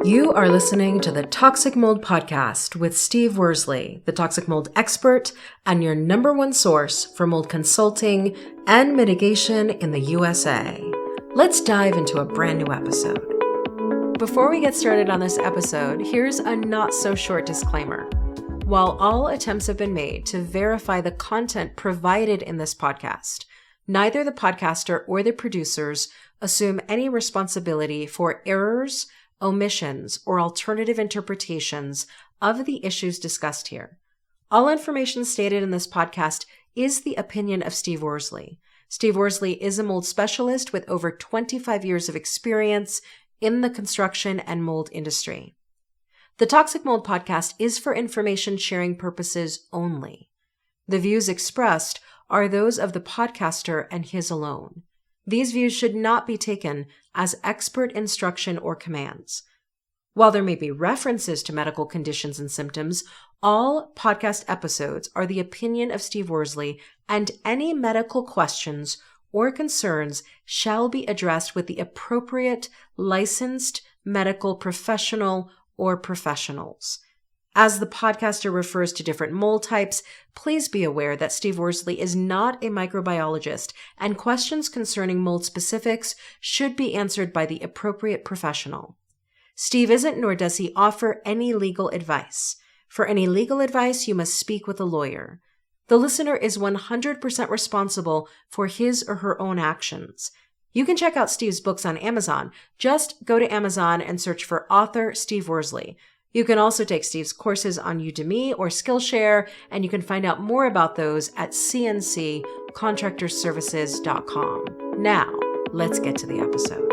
You are listening to the Toxic Mold Podcast with Steve Worsley, the toxic mold expert and your number one source for mold consulting and mitigation in the USA. Let's dive into a brand new episode. Before we get started on this episode, here's a not-so-short disclaimer. While all attempts have been made to verify the content provided in this podcast, neither the podcaster or the producers assume any responsibility for errors, omissions, or alternative interpretations of the issues discussed here. All information stated in this podcast is the opinion of Steve Worsley. Steve Worsley is a mold specialist with over 25 years of experience in the construction and mold industry. The Toxic Mold Podcast is for information sharing purposes only. The views expressed are those of the podcaster and his alone. These views should not be taken as expert instruction or commands. While there may be references to medical conditions and symptoms, all podcast episodes are the opinion of Steve Worsley, and any medical questions or concerns shall be addressed with the appropriate licensed medical professional or professionals. As the podcaster refers to different mold types, please be aware that Steve Worsley is not a microbiologist, and questions concerning mold specifics should be answered by the appropriate professional. Steve isn't, nor does he offer any legal advice. For any legal advice, you must speak with a lawyer. The listener is 100% responsible for his or her own actions. You can check out Steve's books on Amazon. Just go to Amazon and search for author Steve Worsley. You can also take Steve's courses on Udemy or Skillshare, and you can find out more about those at cnccontractorservices.com. Now, let's get to the episode.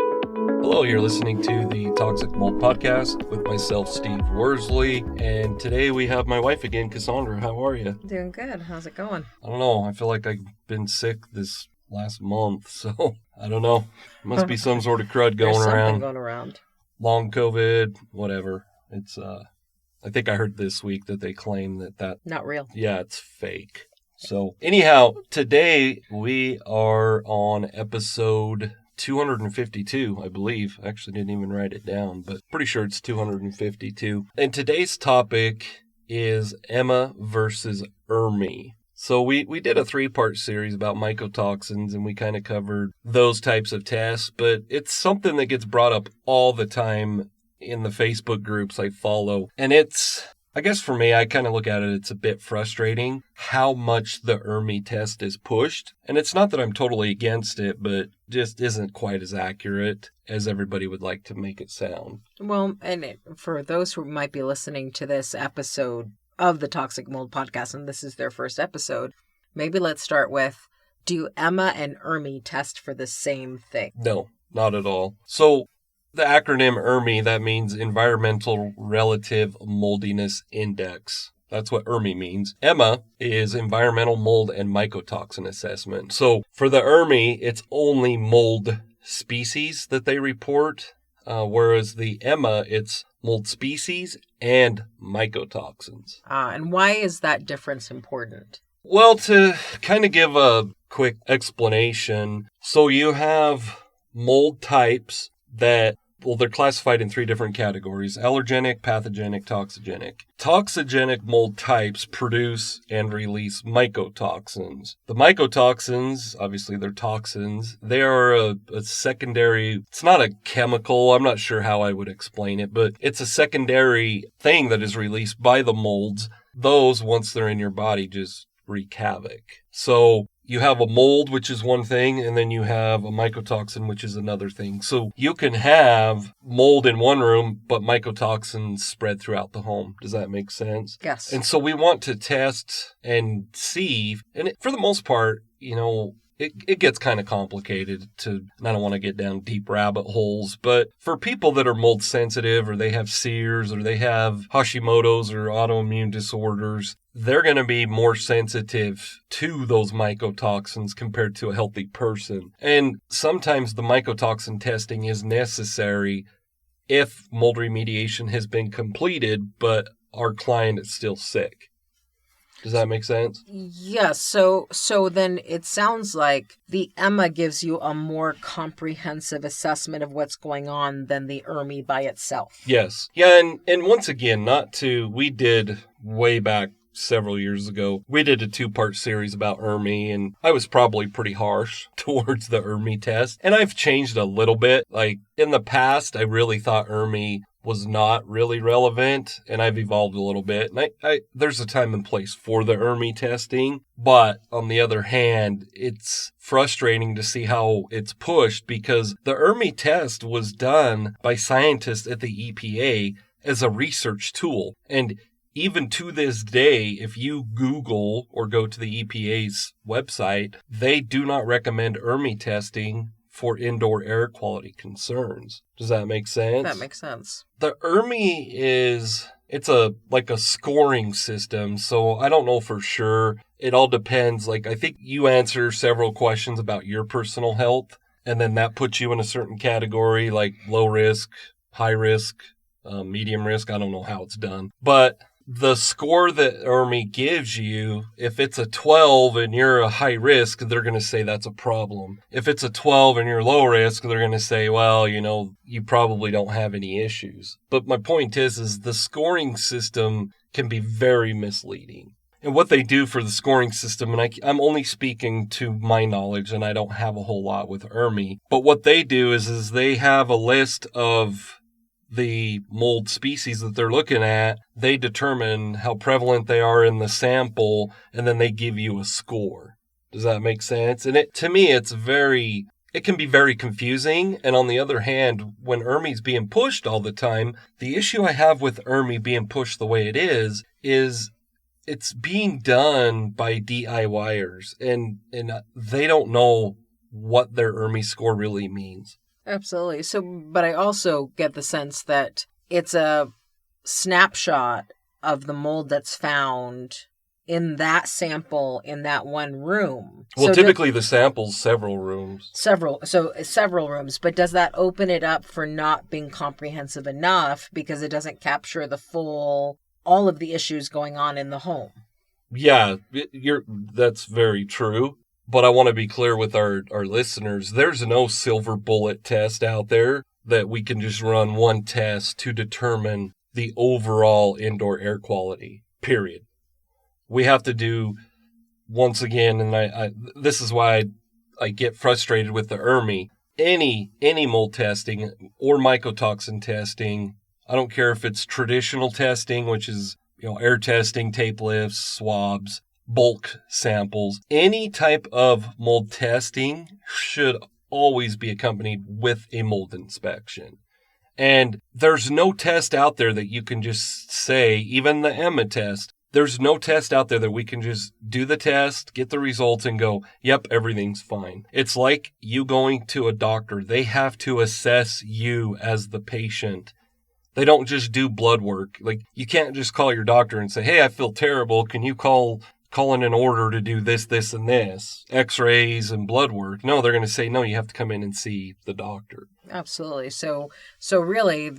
Hello, you're listening to the Toxic Mold Podcast with myself, Steve Worsley, and today we have my wife again, Cassandra. How are you? Doing good. How's it going? I don't know. I feel like I've been sick this last month, so I don't know. Must be some sort of crud going around. Long COVID, whatever. It's, I think I heard this week that they claim that... Not real. Yeah, it's fake. So, anyhow, today we are on episode 252, I believe. I actually didn't even write it down, but pretty sure it's 252. And today's topic is ERMI versus ERMI. So we did a 3-part series about mycotoxins, and we kind of covered those types of tests, but it's something that gets brought up all the time in the Facebook groups I follow. And it's, I guess for me, I kind of look at it, it's a bit frustrating how much the ERMI test is pushed. And it's not that I'm totally against it, but just isn't quite as accurate as everybody would like to make it sound. Well, and for those who might be listening to this episode of the Toxic Mold Podcast, and this is their first episode, maybe let's start with, do ERMI and ERMI test for the same thing? No, not at all. So the acronym ERMI, that means Environmental Relative Moldiness Index. That's what ERMI means. ERMI is Environmental Mold and Mycotoxin Assessment. So for the ERMI, it's only mold species that they report, whereas the ERMI, it's mold species and mycotoxins. And why is that difference important? Well, to kind of give a quick explanation, so you have mold types that, well, they're classified in 3 different categories: allergenic, pathogenic, toxigenic. Toxigenic mold types produce and release mycotoxins. The mycotoxins, obviously they're toxins. They are a secondary, it's not a chemical, I'm not sure how I would explain it, but it's a secondary thing that is released by the molds. Those, once they're in your body, just wreak havoc. So you have a mold, which is one thing, and then you have a mycotoxin, which is another thing. So you can have mold in one room, but mycotoxins spread throughout the home. Does that make sense? Yes. And so we want to test and see, and for the most part, you know, it gets kind of complicated and I don't want to get down deep rabbit holes, but for people that are mold sensitive, or they have SEERs, or they have Hashimoto's or autoimmune disorders, they're going to be more sensitive to those mycotoxins compared to a healthy person. And sometimes the mycotoxin testing is necessary if mold remediation has been completed, but our client is still sick. Does that make sense? Yes. So then it sounds like the EMA gives you a more comprehensive assessment of what's going on than the ERMI by itself. Yes. Yeah, and once again, we did way back several years ago, we did a 2-part series about ERMI, and I was probably pretty harsh towards the ERMI test. And I've changed a little bit. Like, in the past, I really thought ERMI was not really relevant, and I've evolved a little bit. And there's a time and place for the ERMI testing, but on the other hand, it's frustrating to see how it's pushed because the ERMI test was done by scientists at the EPA as a research tool. And even to this day, if you Google or go to the EPA's website, they do not recommend ERMI testing for indoor air quality concerns. Does that make sense? That makes sense. The ERMI it's like a scoring system, so I don't know for sure. It all depends. Like, I think you answer several questions about your personal health, and then that puts you in a certain category, like low risk, high risk, medium risk. I don't know how it's done. But the score that ERMI gives you, if it's a 12 and you're a high risk, they're going to say that's a problem. If it's a 12 and you're low risk, they're going to say, well, you probably don't have any issues. But my point is the scoring system can be very misleading. And what they do for the scoring system, and I'm only speaking to my knowledge, and I don't have a whole lot with ERMI, but what they do is they have a list of the mold species that they're looking at. They determine how prevalent they are in the sample, and then they give you a score. Does that make sense? And to me, it can be very confusing. And on the other hand, when ERMI's being pushed all the time, the issue I have with ERMI being pushed the way it is it's being done by DIYers, and they don't know what their ERMI score really means. Absolutely. So, but I also get the sense that it's a snapshot of the mold that's found in that sample in that one room. Well, so typically the sample's several rooms. Several rooms, but does that open it up for not being comprehensive enough because it doesn't capture all of the issues going on in the home? Yeah, that's very true. But I want to be clear with our listeners, there's no silver bullet test out there that we can just run one test to determine the overall indoor air quality, period. We have to do, once again, and this is why I get frustrated with the ERMI, any mold testing or mycotoxin testing. I don't care if it's traditional testing, which is air testing, tape lifts, swabs, bulk samples. Any type of mold testing should always be accompanied with a mold inspection. And there's no test out there that you can just say, even the EMA test, there's no test out there that we can just do the test, get the results, and go, yep, everything's fine. It's like you going to a doctor. They have to assess you as the patient. They don't just do blood work. Like, you can't just call your doctor and say, hey, I feel terrible. Can you call in an order to do this, this, and this, x-rays and blood work? No, they're going to say, no, you have to come in and see the doctor. Absolutely. So really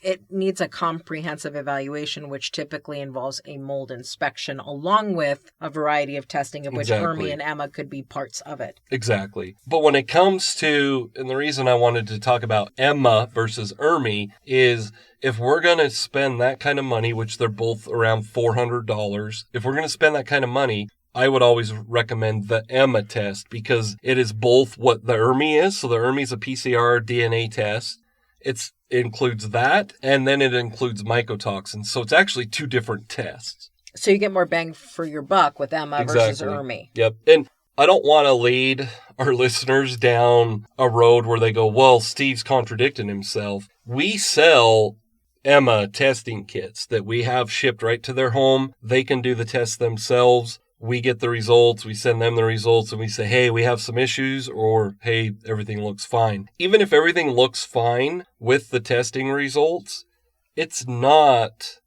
it needs a comprehensive evaluation, which typically involves a mold inspection along with a variety of testing of which ERMI and EMA could be parts of it. Exactly. But when it comes to, and the reason I wanted to talk about EMA versus ERMI is if we're going to spend that kind of money, which they're both around $400, if we're going to spend that kind of money, I would always recommend the EMA test because it is both what the ERMI is. So the ERMI is a PCR DNA test. It includes that, and then it includes mycotoxins. So it's actually two different tests. So you get more bang for your buck with EMA versus ERMI. Yep. And I don't want to lead our listeners down a road where they go, well, Steve's contradicting himself. We sell EMA testing kits that we have shipped right to their home. They can do the test themselves. We get the results, we send them the results, and we say, hey, we have some issues, or hey, everything looks fine. Even if everything looks fine with the testing results, it's not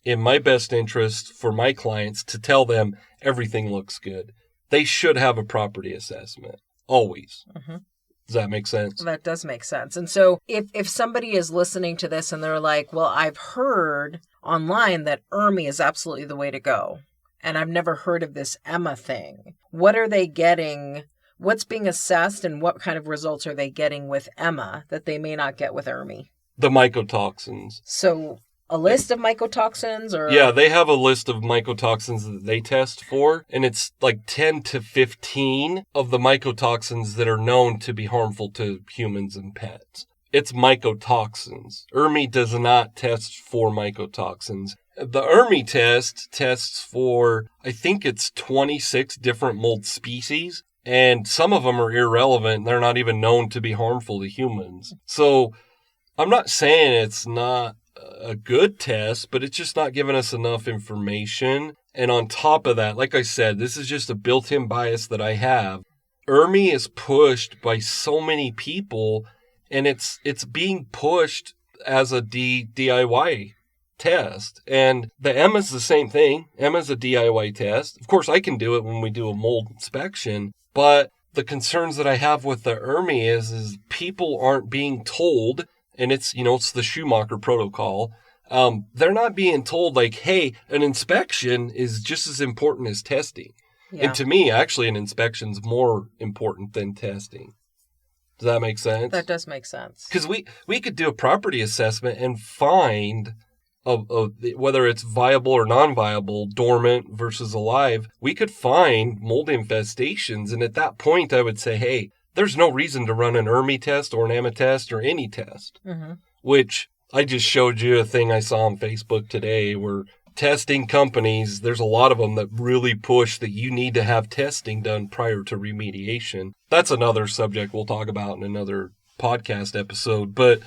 in my best interest for my clients to tell them everything looks good. They should have a property assessment, always. Mm-hmm. Does that make sense? That does make sense. And so if somebody is listening to this and they're like, well, I've heard online that ERMI is absolutely the way to go, and I've never heard of this EMA thing. What are they getting? What's being assessed, and what kind of results are they getting with EMA that they may not get with ERMI? The mycotoxins. So a list of mycotoxins, or? Yeah, they have a list of mycotoxins that they test for, and it's like 10 to 15 of the mycotoxins that are known to be harmful to humans and pets. It's mycotoxins. ERMI does not test for mycotoxins. The ERMI test tests for, I think it's 26 different mold species, and some of them are irrelevant. They're not even known to be harmful to humans. So I'm not saying it's not a good test, but it's just not giving us enough information. And on top of that, like I said, this is just a built-in bias that I have. ERMI is pushed by so many people, and it's being pushed as a DIY test. And the EMA's the same thing. EMA's a DIY test. Of course, I can do it when we do a mold inspection, but the concerns that I have with the ERMI is people aren't being told. And it's the Schumacher protocol. They're not being told, like, hey, an inspection is just as important as testing. Yeah. And to me, actually, an inspection's more important than testing. Does that make sense? That does make sense. Because we could do a property assessment and find whether it's viable or non-viable, dormant versus alive. We could find mold infestations. And at that point, I would say, hey, there's no reason to run an ERMI test or an EMA test or any test, which I just showed you a thing I saw on Facebook today where testing companies, there's a lot of them that really push that you need to have testing done prior to remediation. That's another subject we'll talk about in another podcast episode, but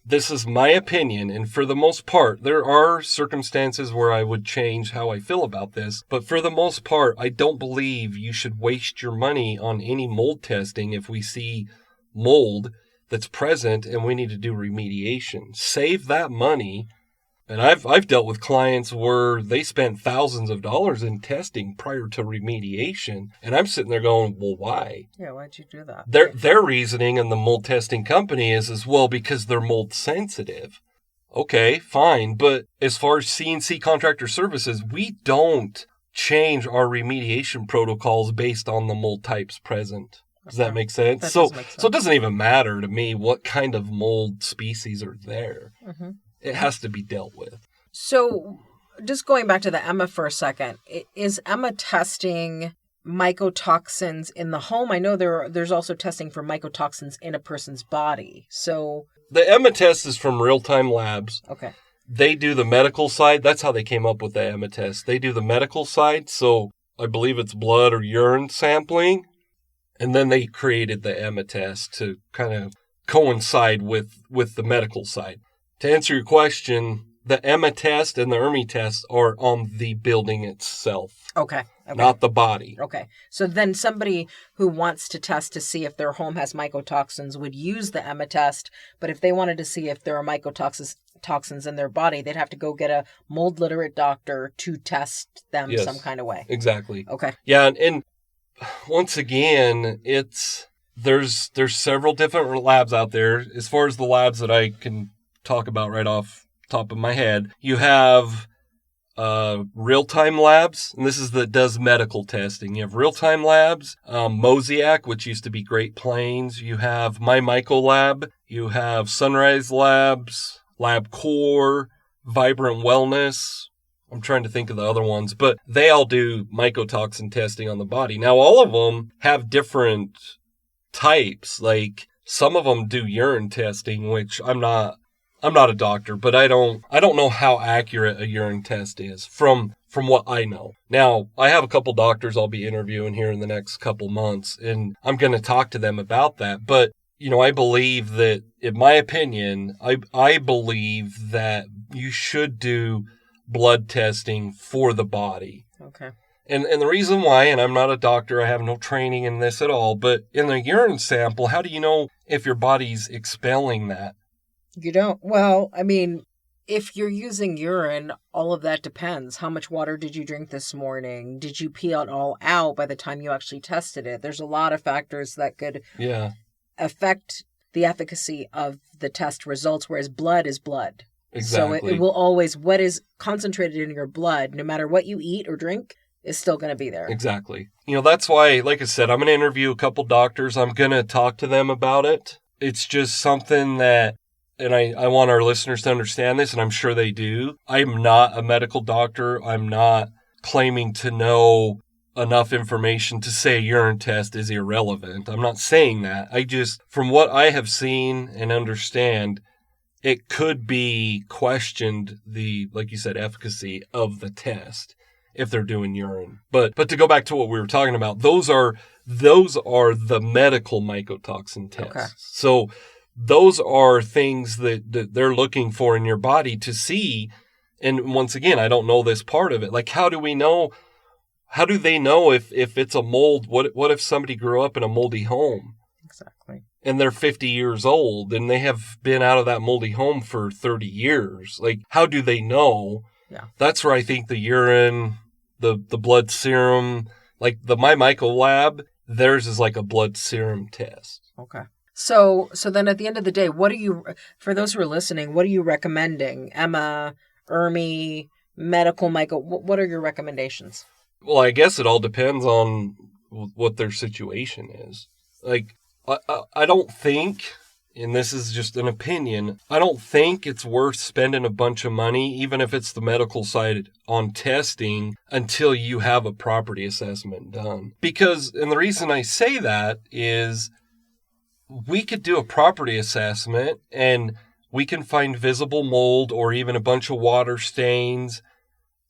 this is my opinion, and for the most part, there are circumstances where I would change how I feel about this, but for the most part, I don't believe you should waste your money on any mold testing if we see mold that's present and we need to do remediation. Save that money. And I've dealt with clients where they spent thousands of dollars in testing prior to remediation, and I'm sitting there going, well, why? Yeah, why'd you do that? Their reasoning in the mold testing company is well, because they're mold sensitive. Okay, fine, but as far as CNC contractor services, we don't change our remediation protocols based on the mold types present. Does that make sense? That does make sense. So it doesn't even matter to me what kind of mold species are there. It has to be dealt with. So just going back to the EMA for a second, is EMA testing mycotoxins in the home? I know there's also testing for mycotoxins in a person's body. So the EMA test is from real-time labs. Okay. They do the medical side. That's how they came up with the EMA test. They do the medical side. So I believe it's blood or urine sampling. And then they created the EMA test to kind of coincide with the medical side. To answer your question, the EMA test and the ERMI test are on the building itself. Okay. Not the body. Okay. So then somebody who wants to test to see if their home has mycotoxins would use the EMA test, but if they wanted to see if there are mycotoxins in their body, they'd have to go get a mold literate doctor to test them some kind of way. Exactly. Okay. Yeah, and once again, there's several different labs out there. As far as the labs that I can talk about right off top of my head, you have real-time labs, and this is that does medical testing. You have real-time labs, Mosaic, which used to be Great Plains. You have MyMycoLab. You have Sunrise Labs, LabCore, Vibrant Wellness. I'm trying to think of the other ones, but they all do mycotoxin testing on the body. Now, all of them have different types. Like some of them do urine testing, which I'm not a doctor, but I don't know how accurate a urine test is from what I know. Now, I have a couple doctors I'll be interviewing here in the next couple months, and I'm going to talk to them about that. But, I believe that, in my opinion, I believe that you should do blood testing for the body. Okay. And the reason why, and I'm not a doctor, I have no training in this at all, but in the urine sample, how do you know if your body's expelling that? You don't. Well, I mean, if you're using urine, all of that depends. How much water did you drink this morning? Did you pee it all out by the time you actually tested it? There's a lot of factors that could affect the efficacy of the test results, whereas blood is blood. Exactly. So it will always, what is concentrated in your blood, no matter what you eat or drink, is still going to be there. Exactly. That's why, like I said, I'm going to interview a couple doctors. I'm going to talk to them about it. It's just something that, and I want our listeners to understand this, and I'm sure they do. I'm not a medical doctor. I'm not claiming to know enough information to say a urine test is irrelevant. I'm not saying that. From what I have seen and understand, it could be questioned like you said, efficacy of the test if they're doing urine. But to go back to what we were talking about, those are the medical mycotoxin tests. Okay. So those are things that they're looking for in your body to see. And once again, I don't know this part of it. Like, how do they know if it's a mold? What if somebody grew up in a moldy home? Exactly. And they're 50 years old and they have been out of that moldy home for 30 years. Like, how do they know? Yeah. That's where I think the urine, the blood serum, like the MyMyco lab, theirs is like a blood serum test. Okay. So then at the end of the day, for those who are listening, what are you recommending? EMA, ERMI, medical myco, what are your recommendations? Well, I guess it all depends on what their situation is. Like, I don't think, and this is just an opinion, I don't think it's worth spending a bunch of money, even if it's the medical side, on testing until you have a property assessment done. And the reason I say that is we could do a property assessment and we can find visible mold or even a bunch of water stains.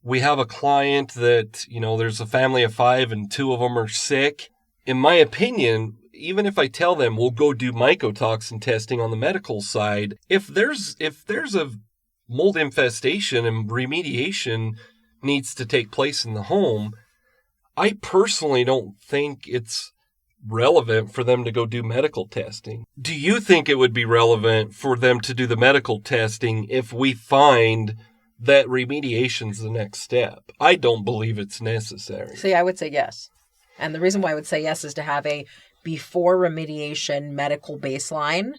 We have a client that, there's a family of 5 and 2 of them are sick. In my opinion, even if I tell them we'll go do mycotoxin testing on the medical side, if there's a mold infestation and remediation needs to take place in the home, I personally don't think it's relevant for them to go do medical testing. Do you think it would be relevant for them to do the medical testing if we find that remediation's the next step? I don't believe it's necessary. See, I would say yes. And the reason why I would say yes is to have a before remediation medical baseline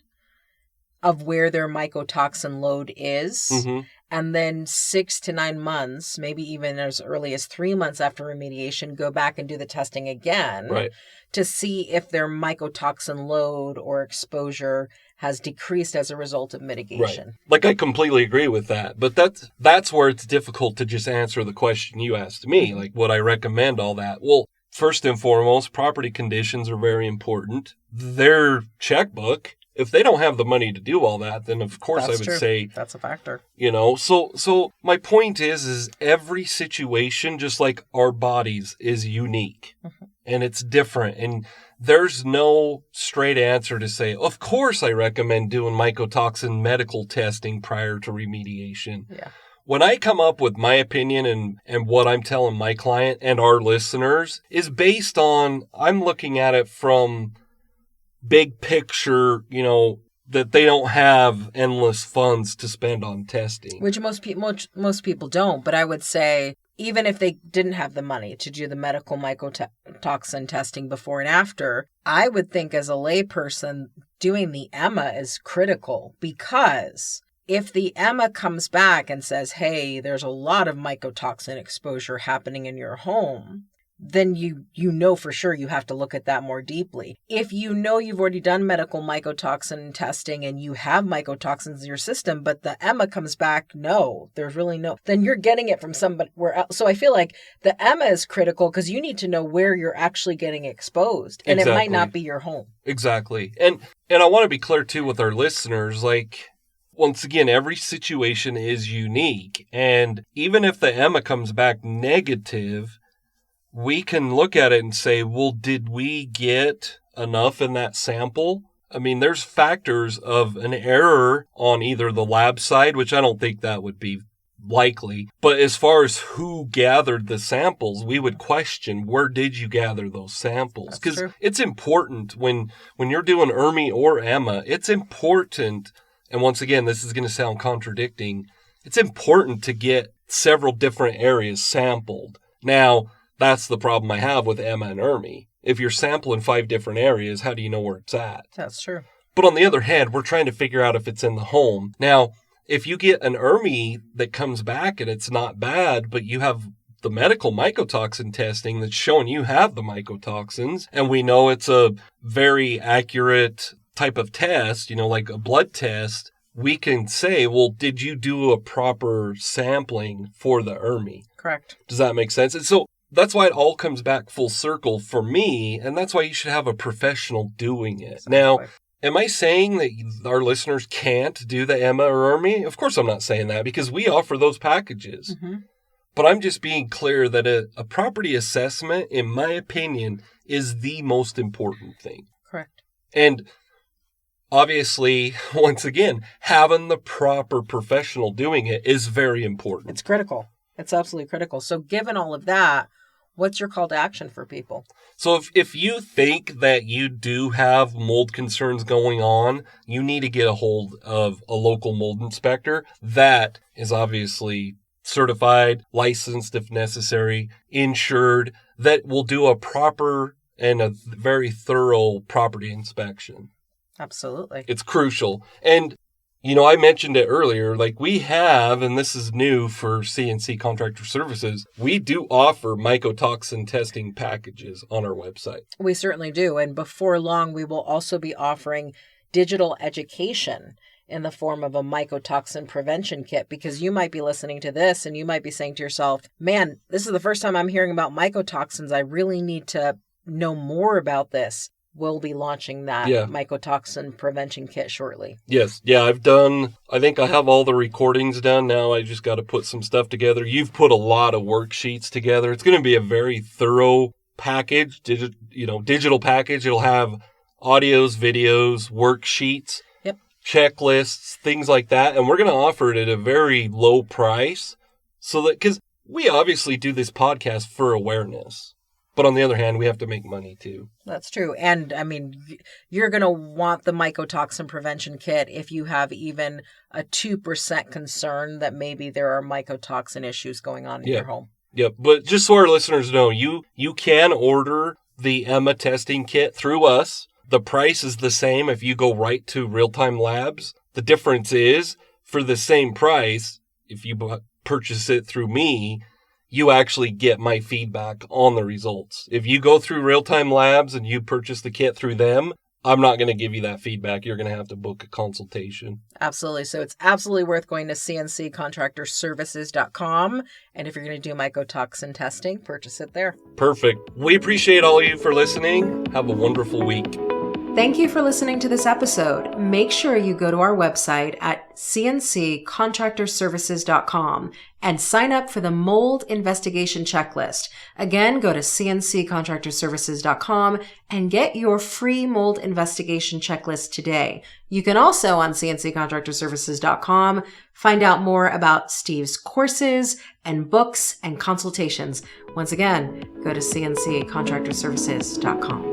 of where their mycotoxin load is. Mm-hmm. And then 6 to 9 months, maybe even as early as 3 months after remediation, go back and do the testing again. Right. To see if their mycotoxin load or exposure has decreased as a result of mitigation. Right. Like, I completely agree with that. But that's where it's difficult to just answer the question you asked me. Like, would I recommend all that? Well, first and foremost, property conditions are very important. Their checkbook, if they don't have the money to do all that, then of course I would say that's a factor. So my point is every situation, just like our bodies, is unique. Mm-hmm. And it's different. And there's no straight answer to say, of course I recommend doing mycotoxin medical testing prior to remediation. Yeah. When I come up with my opinion and what I'm telling my client and our listeners is based on, I'm looking at it from big picture, that they don't have endless funds to spend on testing. Which most people don't. But I would say, even if they didn't have the money to do the medical mycotoxin testing before and after, I would think as a layperson, doing the EMA is critical, because if the EMA comes back and says, hey, there's a lot of mycotoxin exposure happening in your home, then you know for sure you have to look at that more deeply. If you know you've already done medical mycotoxin testing and you have mycotoxins in your system, but the EMA comes back, no, there's really no, then you're getting it from somewhere else. So I feel like the EMA is critical because you need to know where you're actually getting exposed. And Exactly. It might not be your home. Exactly. And I want to be clear too with our listeners, like, once again, every situation is unique. And even if the EMA comes back negative, we can look at it and say, well, did we get enough in that sample? I mean, there's factors of an error on either the lab side, which I don't think that would be likely. But as far as who gathered the samples, we would question, where did you gather those samples? Because it's important when you're doing ERMI or EMA, it's important. And once again, this is going to sound contradicting. It's important to get several different areas sampled. Now, that's the problem I have with EMA and ERMI. If you're sampling 5 different areas, how do you know where it's at? That's true. But on the other hand, we're trying to figure out if it's in the home. Now, if you get an ERMI that comes back and it's not bad, but you have the medical mycotoxin testing that's showing you have the mycotoxins, and we know it's a very accurate type of test, like a blood test, we can say, well, did you do a proper sampling for the ERMI? Correct. Does that make sense? And so that's why it all comes back full circle for me, and that's why you should have a professional doing it. Exactly. Now, am I saying that our listeners can't do the EMA or ERMI? Of course I'm not saying that, because we offer those packages. Mm-hmm. But I'm just being clear that a property assessment, in my opinion, is the most important thing. Correct. And obviously, once again, having the proper professional doing it is very important. It's critical. It's absolutely critical. So given all of that, what's your call to action for people? So if you think that you do have mold concerns going on, you need to get a hold of a local mold inspector that is obviously certified, licensed if necessary, insured, that will do a proper and a very thorough property inspection. Absolutely. It's crucial. And I mentioned it earlier, like we have, and this is new for CNC Contractor Services, we do offer mycotoxin testing packages on our website. We certainly do. And before long, we will also be offering digital education in the form of a mycotoxin prevention kit, because you might be listening to this and you might be saying to yourself, man, this is the first time I'm hearing about mycotoxins. I really need to know more about this. We'll be launching that mycotoxin prevention kit shortly. Yes. Yeah, I think I have all the recordings done now. I just got to put some stuff together. You've put a lot of worksheets together. It's going to be a very thorough package, digital package. It'll have audios, videos, worksheets, checklists, things like that. And we're going to offer it at a very low price so that, because we obviously do this podcast for awareness. But on the other hand, we have to make money too. That's true. And I mean, you're going to want the mycotoxin prevention kit if you have even a 2% concern that maybe there are mycotoxin issues going on in your home. Yep. But just so our listeners know, you can order the EMA testing kit through us. The price is the same if you go right to Real Time Labs. The difference is, for the same price, if you purchase it through me, you actually get my feedback on the results. If you go through Real Time Labs and you purchase the kit through them, I'm not going to give you that feedback. You're going to have to book a consultation. Absolutely. So it's absolutely worth going to cnccontractorservices.com. And if you're going to do mycotoxin testing, purchase it there. Perfect. We appreciate all of you for listening. Have a wonderful week. Thank you for listening to this episode. Make sure you go to our website at cnccontractorservices.com and sign up for the mold investigation checklist. Again, go to cnccontractorservices.com and get your free mold investigation checklist today. You can also, on cnccontractorservices.com, find out more about Steve's courses and books and consultations. Once again, go to cnccontractorservices.com.